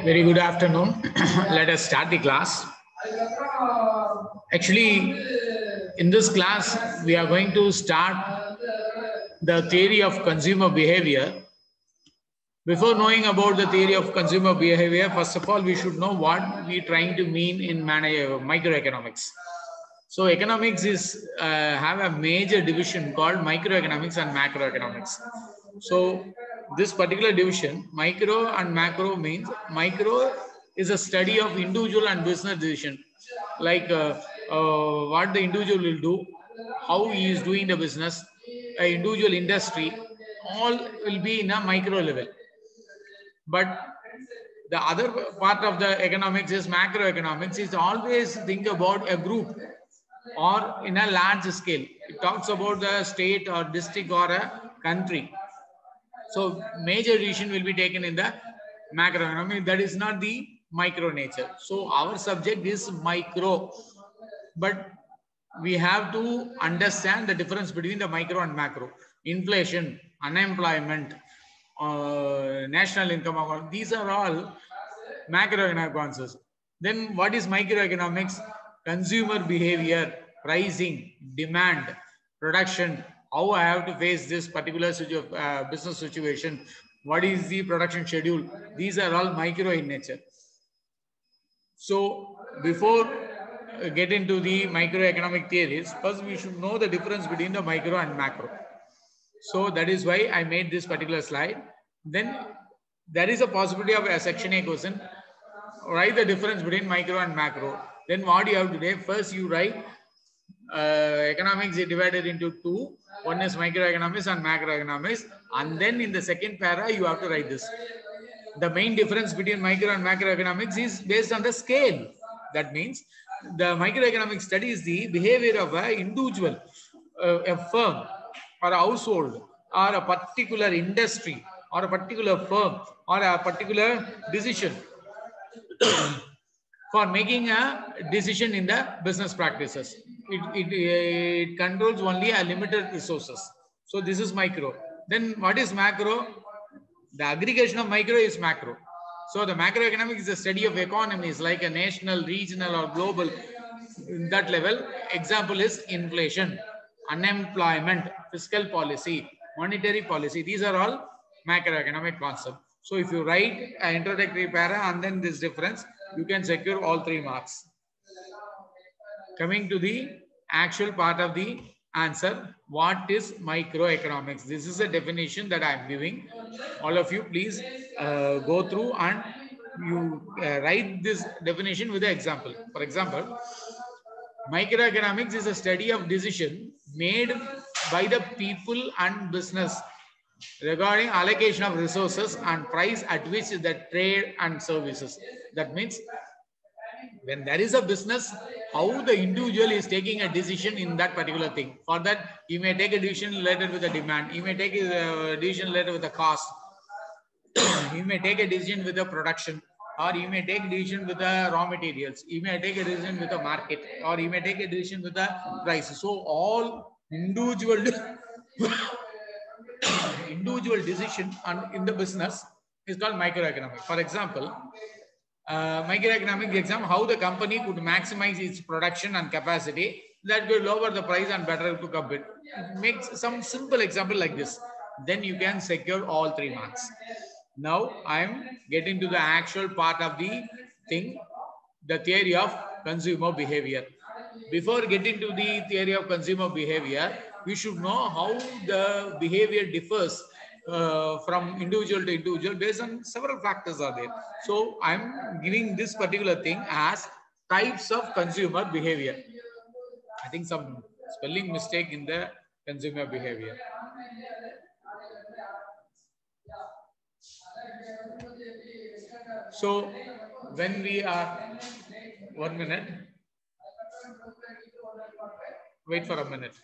Very good afternoon. Let us start the class. Actually, in this class, we are going to start the theory of consumer behavior. Before knowing about the theory of consumer behavior, first of all, we should know what we are trying to mean in microeconomics. So economics is have a major division called microeconomics and macroeconomics. So this particular division, micro and macro, means micro is a study of individual and business decision, like what the individual will do, how he is doing the business, individual industry, all will be in a micro level. But the other part of the economics is macroeconomics. Is always think about a group or in a large scale. It talks about the state or district or a country. So major decision will be taken in the macroeconomic. That is not the micro nature. So our subject is micro, but we have to understand the difference between the micro and macro. Inflation, unemployment, national income, these are all macroeconomic concepts. Then what is microeconomics? Consumer behavior, pricing, demand, production, how I have to face this particular business situation, what is the production schedule. These are all micro in nature. So before get into the microeconomic theories, first we should know the difference between the micro and macro. So that is why I made this particular slide. Then there is a possibility of a section A question. Write the difference between micro and macro. Then what you have to do, first you write economics is divided into two. One is microeconomics and macroeconomics. And then in the second para, you have to write this. The main difference between micro and macroeconomics is based on the scale. That means the microeconomic studies the behavior of an individual, a firm or a household or a particular industry or a particular firm or a particular decision for making a decision in the business practices. It controls only a limited resources. So this is micro. Then what is macro? The aggregation of micro is macro. So the macroeconomics is a study of economies like a national, regional or global. In that level, example is inflation, unemployment, fiscal policy, monetary policy. These are all macroeconomic concepts. So if you write an introductory para and then this difference, you can secure all 3 marks. Coming to the actual part of the answer, what is microeconomics? This is a definition that I am giving. All of you please go through and you write this definition with the example. For example, microeconomics is a study of decision made by the people and business regarding allocation of resources and price at which the trade and services. That means when there is a business, how the individual is taking a decision in that particular thing. For that, he may take a decision related with the demand. He may take a decision related with the cost. He may take a decision with the production, or he may take a decision with the raw materials. He may take a decision with the market, or he may take a decision with the price. So all individual decision in the business is called microeconomic. For example, microeconomic exam, how the company could maximize its production and capacity that will lower the price and better to compete. Make some simple example like this. Then you can secure all 3 marks. Now I am getting to the actual part of the thing, the theory of consumer behavior. Before getting to the theory of consumer behavior, we should know how the behavior differs from individual to individual based on several factors are there. So I'm giving this particular thing as types of consumer behavior. I think some spelling mistake in the consumer behavior. So when we are 1 minute, wait for a minute.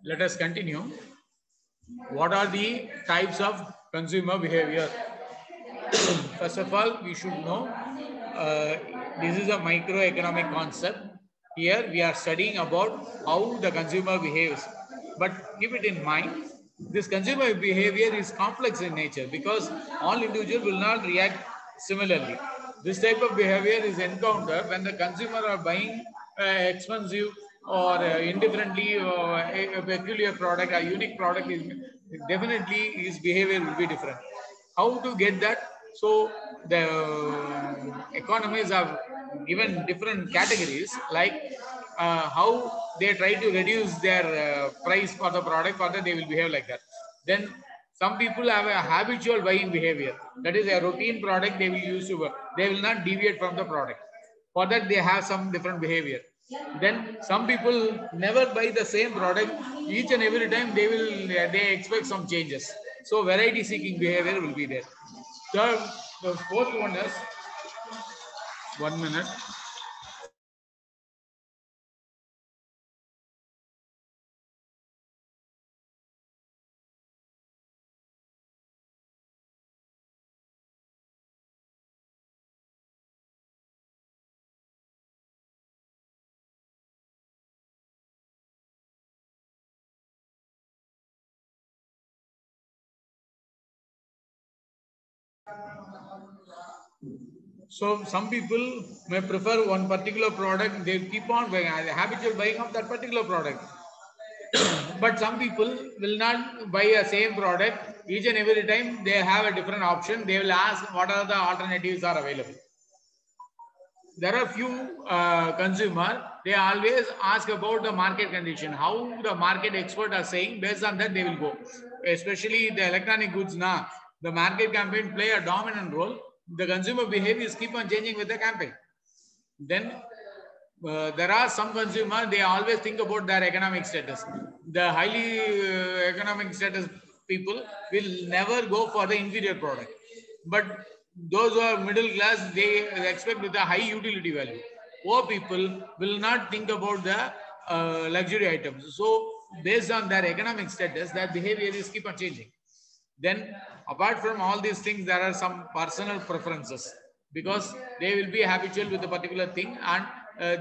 let us continue. What are the types of consumer behavior? First of all, we should know this is a microeconomic concept. Here we are studying about how the consumer behaves. But keep it in mind, this consumer behavior is complex in nature because all individuals will not react similarly. This type of behavior is encountered when the consumer are buying expensive or indifferently a peculiar product, a unique product is definitely his behavior will be different. How to get that? So the economies are given different categories, like how they try to reduce their price for the product, for that they will behave like that. Then some people have a habitual buying behavior, that is a routine product they will use to work. They will not deviate from the product. For that they have some different behavior. Then some people never buy the same product. Each and every time they expect some changes. So variety seeking behavior will be there. The fourth one is 1 minute. So some people may prefer one particular product. They keep on buying, habitual buying of that particular product. But some people will not buy a same product. Each and every time they have a different option. They will ask what are the alternatives are available. There are few consumer, they always ask about the market condition, how the market expert are saying, based on that they will go. Especially the electronic goods now, the market campaign play a dominant role. The consumer behaviors keep on changing with the campaign. Then there are some consumer, they always think about their economic status. The highly economic status people will never go for the inferior product. But those who are middle class, they expect with a high utility value. Poor people will not think about the luxury items. So based on their economic status, their behavior is keep on changing. Then apart from all these things, there are some personal preferences, because they will be habitual with a particular thing, and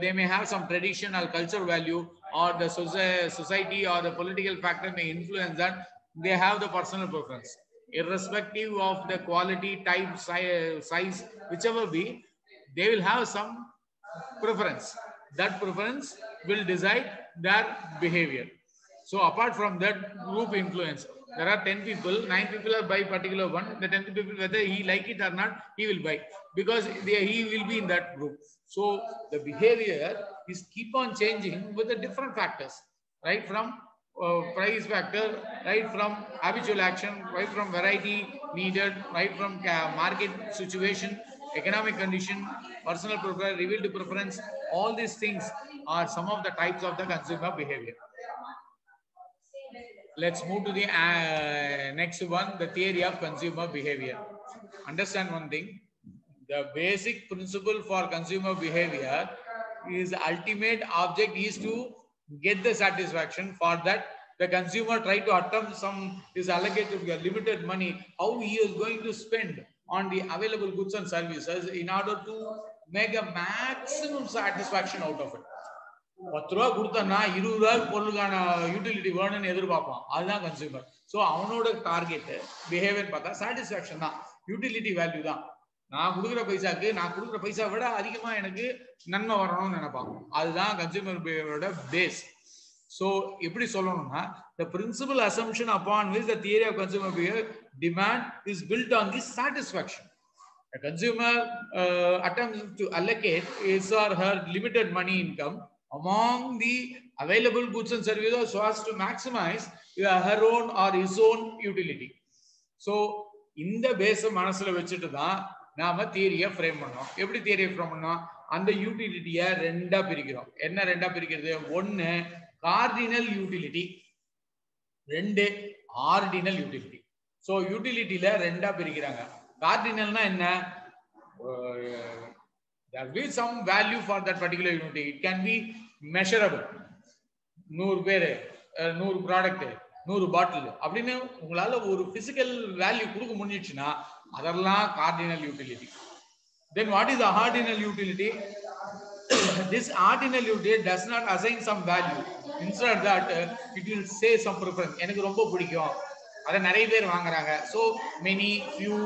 they may have some traditional cultural value, or the society or the political factor may influence that. They have the personal preference irrespective of the quality, type, size, whichever be, they will have some preference. That preference will decide their behavior. So apart from that, group influence, there are 10 people, 9 people are buy particular one. The 10 people, whether he like it or not, he will buy, because he will be in that group. So the behavior is keep on changing with the different factors, right from price factor, right from habitual action, right from variety needed, right from market situation, economic condition, personal preference, revealed preference. All these things are some of the types of the consumer behavior. Let's move to the next one, the theory of consumer behavior. Understand one thing, the basic principle for consumer behavior is ultimate object is to get the satisfaction. For that, the consumer try to attempt some is allocated limited money, how he is going to spend on the available goods and services in order to make a maximum satisfaction out of it. 10 ரூபா கொடுத்தா 20 ரூபாய்க்கு பொருளுக்கான utility வேணும்னு எதிர்பார்ப்பான். அதுதான் consumer. So அவனோட target behaviour பார்த்தா satisfaction தான், utility value தான். நான் கொடுக்குற பைசாக்கு நான் கொடுக்குற பைசா விட அதிகமா எனக்கு நன்மை வரணும்னு நினைப்பான். அதுதான் கன்சியூமர் பிஹேவியரோட பேஸ். ஸோ எப்படி சொல்லணும்னா, the principal assumption upon which the theory of consumer behavior demand is built on this satisfaction. A consumer attempts to allocate his or her limited money income among the available goods and services so as to maximize her own or his own utility. So இந்த base மனசுல வச்சுட்டு தான் நாம தியரியை frame பண்ணோம். எப்படி தியரியை frame பண்ணோம்? அந்த யூட்டிலிட்டியை ரெண்டா பிரிக்கிறோம். என்ன ரெண்டா பிரிக்கிறது? ஒன்னு கார்டினல் யூட்டிலிட்டி, ரெண்டு ஆர்டினல் யூட்டிலிட்டி. ஸோ யூட்டிலிட்டியில ரெண்டா பிரிக்கிறாங்க. கார்டினல்னா என்ன? There will be some value for that particular unity. It can be measurable. 100 பேர் 100 ப்ராடக்ட் 100 பாட்டில் அப்படின்னு உங்களால ஒரு பிசிக்கல் வேல்யூ கொடுக்க முடிஞ்சிச்சுன்னா அதெல்லாம் cardinal utility. Then what is the ordinal utility? This ordinal utility does not assign some value. Instead that it will say some preference. எனக்கு ரொம்ப பிடிக்கும், அத நிறைய பேர் வாங்குறாங்க, so many, few,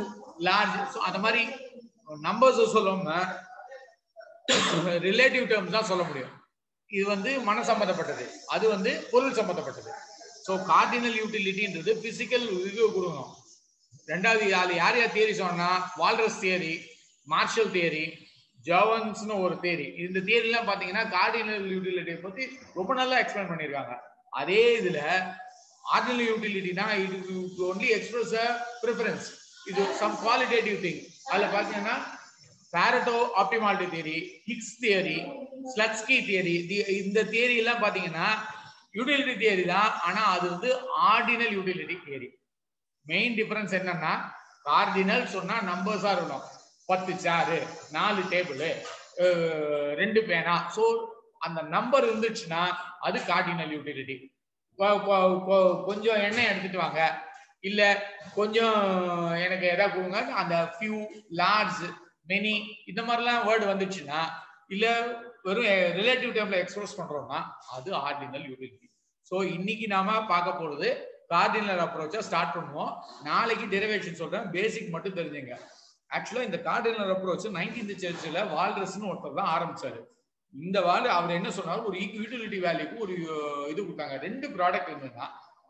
large, so அந்த மாதிரி நம்பர்ஸ் சொல்லாம ரிலேட்டிவ் டேர்ம்ஸ் தான் சொல்ல முடியும். இது வந்து மன சம்பந்தப்பட்டது, அது வந்து பொருள் சம்பந்தப்பட்டது. ஸோ கார்டினல் யூட்டிலிட்டின்றது பிசிக்கல் இது கொடுக்கணும். ரெண்டாவது யார் யார் தியரி சொன்னா, வால்ரஸ் தியரி, மார்ஷல் தியரி, ஜெர்வன்ஸ்னு ஒரு தியரி. இந்த தியரிலாம் பாத்தீங்கன்னா கார்டினல் யூட்டிலிட்டியை பத்தி ரொம்ப நல்லா எக்ஸ்பிளைன் பண்ணியிருக்காங்க. அதே இதுல ஆர்டினல் யூட்டிலிட்டினா இது ஒன்லி எக்ஸ்பிரஸ் ப்ரிஃபரன்ஸ், இது சம் குவாலிட்டேட்டிவ் திங். அதுல பாத்தீங்கன்னா Pareto optimality theory, Hicks theory, Slutsky theory, இந்த தியரி எல்லாம் பாத்தீங்கன்னா யூட்டிலிட்டி தியரி தான், ஆனா அது வந்து ordinal utility theory. Main difference என்னன்னா, கார்டினல் சொன்னா நம்பர்ஸா இருக்கணும், 10 சேரு, 4 டேபிள், 2 பேனா. ஸோ அந்த நம்பர் இருந்துச்சுன்னா அது கார்டினல் யூட்டிலிட்டி. கொஞ்சம் எண்ணெய் எடுத்துட்டு வாங்க, இல்ல கொஞ்சம் எனக்கு எதாவது கொடுங்க, அந்த ஃபியூ, லார்ஜ், மெனி, இந்த மாதிரிலாம் வேர்டு வந்துச்சுன்னா, இல்ல வெறும் ரிலேட்டிவ் டேர்ம்ல எக்ஸ்பிரஸ் பண்றோம்னா அது ஆர்டினல் யூட்டிலிட்டி. ஸோ இன்னைக்கு நாம பார்க்க போறது கார்டினல் அப்ரோச்சை ஸ்டார்ட் பண்ணுவோம். நாளைக்கு டெரிவேஷன் சொல்றேன், பேசிக் மட்டும் தெரிஞ்சுங்க. ஆக்சுவலா இந்த கார்டினல் அப்ரோச் 19th சென்ச்சுரியில வால்ரஸ்னு ஒருத்தர் தான் ஆரம்பிச்சாரு. இந்த அவர் என்ன சொன்னாரு, ஒரு யூட்டிலிட்டி வேல்யூக்கு ஒரு இது கொடுத்தாங்க. 2 ப்ராடக்ட் இருந்ததுன்னா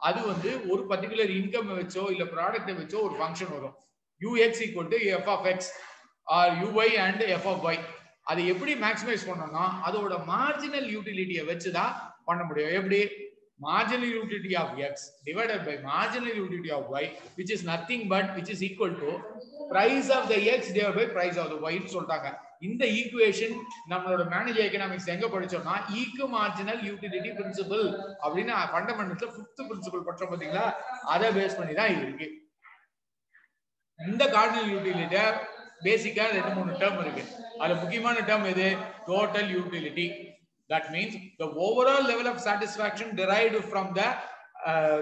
அது வந்து ஒரு பர்டிகுலர் இன்கம் வச்சோ இல்ல ப்ராடக்ட்டை வச்சோ ஒரு ஃபங்க்ஷன் வரும். ux = f of x or uy and f of y. அதை எப்படி மேக்ஸிமைஸ் பண்ணணும்னா அதோட மார்ஜினல் யூட்டிலிட்டியை வச்சுதான் பண்ண முடியும். எப்படி? marginal utility of x divided by marginal utility of y, which is nothing but which is equal to price of the x divided by price of the y ன்னு சொல்றாங்க. இந்த ஈக்குவேஷன் நம்மளோட மேனேஜ் எக்கனாமிக்ஸ் எங்க படிச்சோம்னா ஈக்கு marginal utility principal அப்படின்னு ஃபண்டமெண்டல்ல 5th principal படிச்சோம் பாத்தீங்களா, அதை பேஸ் பண்ணி தான் இது இருக்கு. இந்த கார்டினல் யூட்டிலிட்டியா பேசிக்கா 2-3 டேர்ம் இருக்கு. அதுல முக்கியமான டேர்ம் எது? Total utility. That means the overall level of satisfaction derived from the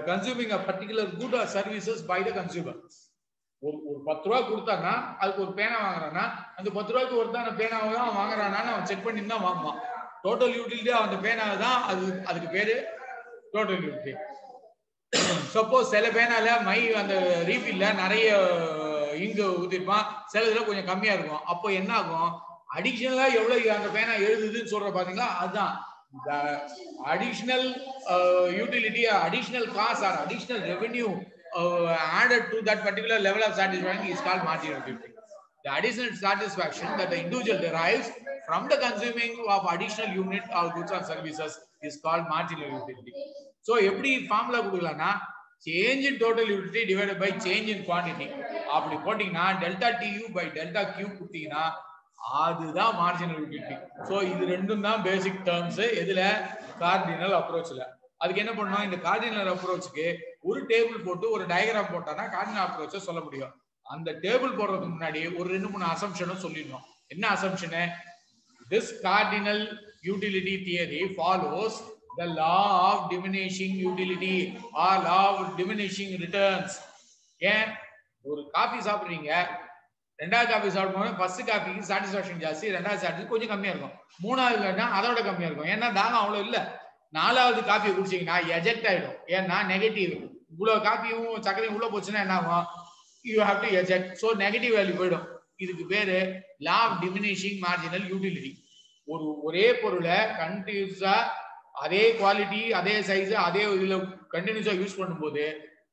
consuming a particular good or services by the consumer. ஒரு 10 ரூபாய் கொடுத்தானா அதுக்கு ஒரு பேனா வாங்குறானா, அந்த 10 ரூபாய்க்கு ஒருத்தான பேனாவை தான் வாங்குறானா அவன் செக் பண்ணி தான் வாங்குவான். டோட்டல் யூட்டிலிட்டி அந்த பேனாவை தான், அதுக்கு பேரு டோட்டல் யூட்டிலிட்டி. சப்போஸ் சில பேனால மை அந்த ரீஃபில்ல நிறைய இங்கு ஊத்திருப்பான், சில இதுல கொஞ்சம் கம்மியா இருக்கும். அப்போ என்ன ஆகும், அடிஷனலா எவ்வளவு அந்த பேனா எழுதுதுன்னு சொல்ற பாத்தீங்களா, அதுதான் additional utility, additional cost or additional revenue added to that particular level of satisfaction is called marginal utility. The additional satisfaction that the individual derives from the consuming of additional unit or goods or services is called marginal utility. So எப்படி formula கொடுக்கலாம்னா, change in total utility divided by change in quantity. அப்படி போட்டீங்கன்னா delta tu by delta q கொடுத்தீங்கன்னா அதுதான் marginal utility. So இது ரெண்டும் தான் பேசிக் terms எதுல, cardinal அப்ரோச்ல. அதுக்கு என்ன பண்ணணும், இந்த கார்டினல் அப்ரோச்சுக்கு ஒரு டேபிள் போட்டு ஒரு டயகிராம் போட்டானா கார்டினல் அப்ரோச்சை சொல்ல முடியும். அந்த டேபிள் போடுறதுக்கு முன்னாடி ஒரு 2-3 அசம்ப்ஷனும் சொல்லிடணும். என்ன assumption? This cardinal utility theory follows the law of diminishing utility or law of diminishing returns. ஏன் ஒரு காபி சாப்பிடுறீங்க, 2வது காபி சாப்பிடும்போது ஃபர்ஸ்ட் காபிக்கு சாட்டிஸ்பாக்சன் ஜாஸ்தி, 2வது சாட்டிஸ்பாக்சன் கொஞ்சம் கம்மியா இருக்கும், 3வது அதோட கம்மியா இருக்கும். ஏன்னா தாகம் அவ்வளவு இல்ல. 4வது காபியை குடிச்சீங்கன்னா எஜெக்ட் ஆயிடும். ஏன்னா நெகட்டிவ், இவ்வளவு காபியும் சக்கரையும் உள்ள போச்சுன்னா என்ன ஆகும், you have to eject. So negative value போயிடும். இதுக்கு பேரு law of diminishing marginal utility. ஒரே பொருளை கண்டினியூஸா அதே குவாலிட்டி, அதே சைஸ், அதே இதுல கண்டினியூஸா யூஸ் பண்ணும்போது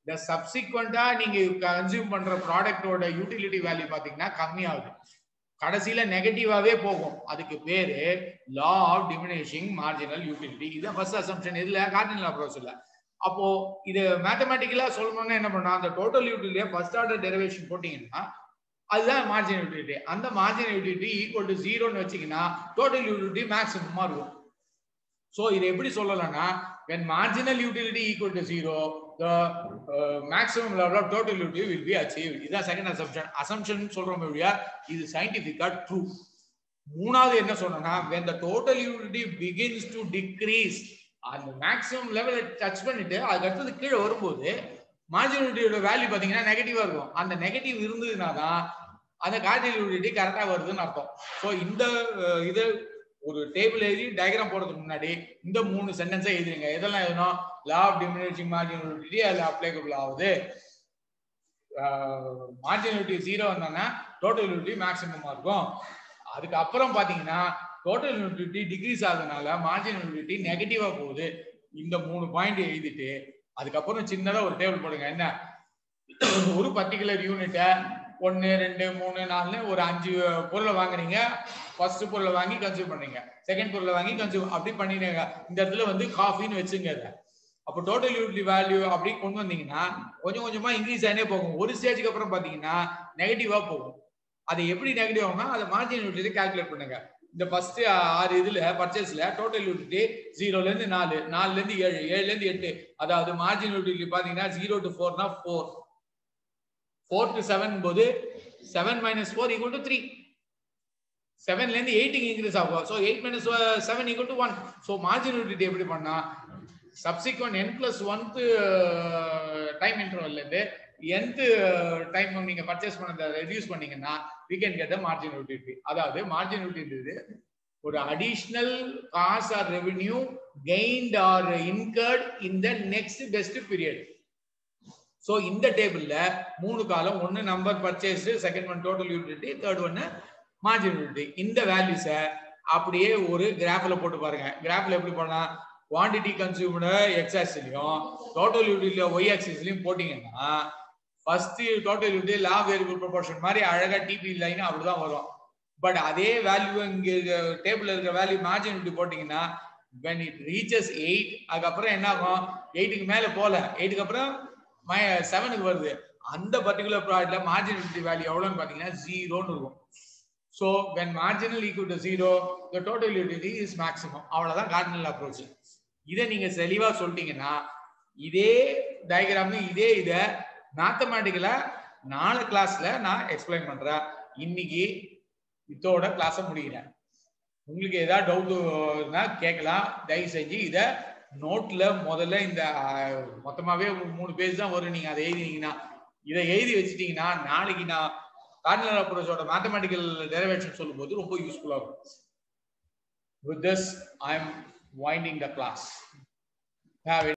the subsequent நீங்க கன்சியூம் பண்ற ப்ராடக்ட்டோட யூட்டிலிட்டி வேல்யூ பாத்தீங்கன்னா கம்மியாகுது, கடைசியில நெகட்டிவாவே போகும். அதுக்கு பேரு law of diminishing marginal utility. இதுதான் ஃபர்ஸ்ட் அசம்ப்ஷன் இதுல, கார்டினல் அப்ரோச்ல. அப்போ இது மேத்தமேட்டிக்கலா சொல்லணும்னா என்ன பண்ணா, அந்த டோட்டல் யூட்டிலிட்டியை ஃபர்ஸ்ட் ஆர்டர் டெரிவேஷன் போட்டீங்கன்னா அதுதான் மார்ஜினல் யூட்டிலிட்டி. அந்த மார்ஜினல் யூட்டிலிட்டி ஈக்குவல் டு 0ன்னு வச்சீங்கன்னா டோட்டல் யூட்டிலிட்டி மேக்ஸிமமா இருக்கும். சோ இதை எப்படி சொல்லலாம்னா, when marginal utility equal to 0, the maximum level of total utility will be achieved. இதுதான் செகண்ட் அசம்ப்ஷன். அசம்ப்ஷன் சொல்றோம் இல்லையா, இது சயின்டிபிக்கா ட்ரூ. 3வது என்ன சொன்னா, when the total utility begins to decrease அந்த மேக்ஸிமம் லெவலை டச் பண்ணிட்டு அதுக்கு அடுத்தது கீழே வரும்போது மார்ஜினாலிட்டியோட வேல்யூ பாத்தீங்கன்னா நெகட்டிவா இருக்கும். அந்த நெகட்டிவ் இருந்ததுன்னா தான் அந்த கார்டினாலிட்டி கரெக்டா வருதுன்னு அர்த்தம். ஸோ இந்த இது ஒரு டேபிள் எழுதி டயக்ராம் போடுறதுக்கு முன்னாடி இந்த 3 சென்டென்ஸை எழுதுங்க. எதெல்லாம் எழுதணும்? லா ஆஃப் டிமினிஷிங் மார்ஜினாலிட்டி அதுல அப்ளைகபிள் ஆகுது. மார்ஜினாலிட்டி 0 வந்தோம்னா டோட்டல் யூட்டிலிட்டி மேக்ஸிமமா இருக்கும். அதுக்கப்புறம் பாத்தீங்கன்னா டோட்டல் யூட்டிலிட்டி டிக்ரீஸ் ஆகுதுனால மார்ஜினல் யூட்டிலிட்டி நெகட்டிவா போகுது. இந்த 3 பாயிண்ட் எழுதிட்டு அதுக்கப்புறம் சின்னதா ஒரு டேபிள் போடுங்க. என்ன ஒரு பர்டிகுலர் யூனிட்டை 1 2 3 4 ஒரு 5 பொருளை வாங்குறீங்க. ஃபர்ஸ்ட் பொருளை வாங்கி கன்சியூம் பண்றீங்க, செகண்ட் பொருளை வாங்கி கன்சியூம் அப்படி பண்ணிடுங்க. இந்த இடத்துல வந்து காஃபின்னு வச்சுங்க. அப்போ டோட்டல் யூட்டிலிட்டி வேல்யூ அப்படி கொண்டு வந்தீங்கன்னா கொஞ்சம் கொஞ்சமா இன்க்ரீஸ் ஆகினே போகும். ஒரு ஸ்டேஜுக்கு அப்புறம் பாத்தீங்கன்னா நெகட்டிவா போகும். அது எப்படி நெகட்டிவ் ஆகும்னா அதை மார்ஜினல் யூட்டிலிட்டி கால்குலேட் பண்ணுங்க. இந்த ஃபர்ஸ்ட் 6 இதுல பர்ச்சேஸ்ல டோட்டல் யூட்டிலிட்டி 0ல இருந்து 4, 4ல இருந்து 7, 7ல இருந்து 8. அதாவது மார்ஜினல் யூட்டிலிட்டி பாத்தீங்கன்னா 0 to 4னா 4, 4 to 7 போது 7 minus 4 equal to 3. 7ல இருந்து 8 இன்க்ரீஸ் ஆகும். So 8 minus 7 equal to 1. So marginal utility எப்படி பண்ணா சப்சிக்வெண்ட் n+1th டைம் இன்டர்வல்ல இருந்து nth டைம் நீங்க பர்ச்சேஸ் பண்ணத ரெடியூஸ் பண்ணீங்கன்னா we can get the marginal utility. அதாவது marginal utility ஒரு additional cost or revenue gained or incurred in the next best period. So இந்த டேபிள்ல 3 காலம், ஒன்னு number purchased, second one total utility, third ஒன்னு மார்ஜினல் யூட்டிலிட்டி. இந்த வேல்யூஸை அப்படியே ஒரு கிராஃப்ல போட்டு பாருங்க. கிராஃப்ல எப்படி போனா குவாண்டிட்டி கன்சியூம்டு எக்ஸ் ஆக்சிஸ்லயும் டோட்டல் யூட்டிலிட்டி ஒய் ஆக்சிஸ்லயும் போட்டீங்கன்னா first total utility law variable proportion மாதிரி அழகா டிபி லைன் அப்படிதான் வரும். பட் அதே வேல்யூ இங்க டேபிள்ல இருக்க வேல்யூ மார்ஜினல் யூட்டிலிட்டி போட்டீங்கன்னா when it reaches 8 அதுக்கப்புறம் என்ன ஆகும்? 8க்கு மேல போல, 8க்கு அப்புறம் 7க்கு வருது. அந்த பர்டிகுலர் ப்ராடக்ட்ல மார்ஜினல் யூட்டிலிட்டி வேல்யூ எவ்வளவுன்னு பாத்தீங்கன்னா 0ன்னு இருக்கும். So when marginal equal to 0, the total utility is maximum. அவ்வளவுதான் கார்டினல் அப்ரோச். இதை நீங்க தெளிவா சொல்லிட்டீங்கன்னா இதே டயக்ராம் இதே இதை மேத்தமேட்டிக்கலா 4 கிளாஸ்ல நான் எக்ஸ்பிளைன் பண்றேன். இன்னைக்கு இதோட கிளாஸை முடிக்கிறேன். உங்களுக்கு ஏதாவது டவுட் கேட்கலாம். தயவு செஞ்சு இதை நோட்ல முதல்ல இந்த மொத்தமாவே 3 பேஜ் தான் வரும். நீங்க அதை எழுதினீங்கன்னா இதை எழுதி வச்சுட்டீங்கன்னா நாளைக்கு நான் கார்டினல் அப்ரோச்சோட மேத்தமேட்டிக்கல் டெரிவேஷன் சொல்லும்போது ரொம்ப யூஸ்ஃபுல்லா இருக்கும். With this, I am winding the class. Have